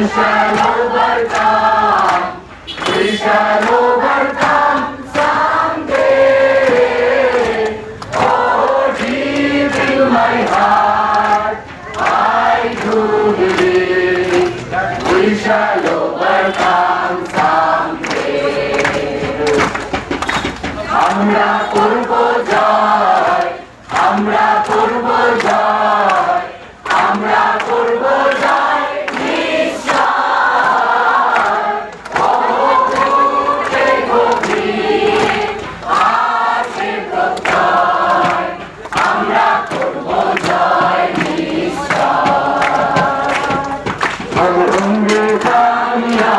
shall overcome. We shall overcome someday. Oh, deep in my heart, I do believe that we shall overcome someday. আমরা করব জয়, আমরা করব জয়, আমরা করব জয় নিশ্চয়। অবুকে গভীর আছে প্রত্যয়, আমরা করব জয় নিশ্চয়। অঙ্গে কামিয়া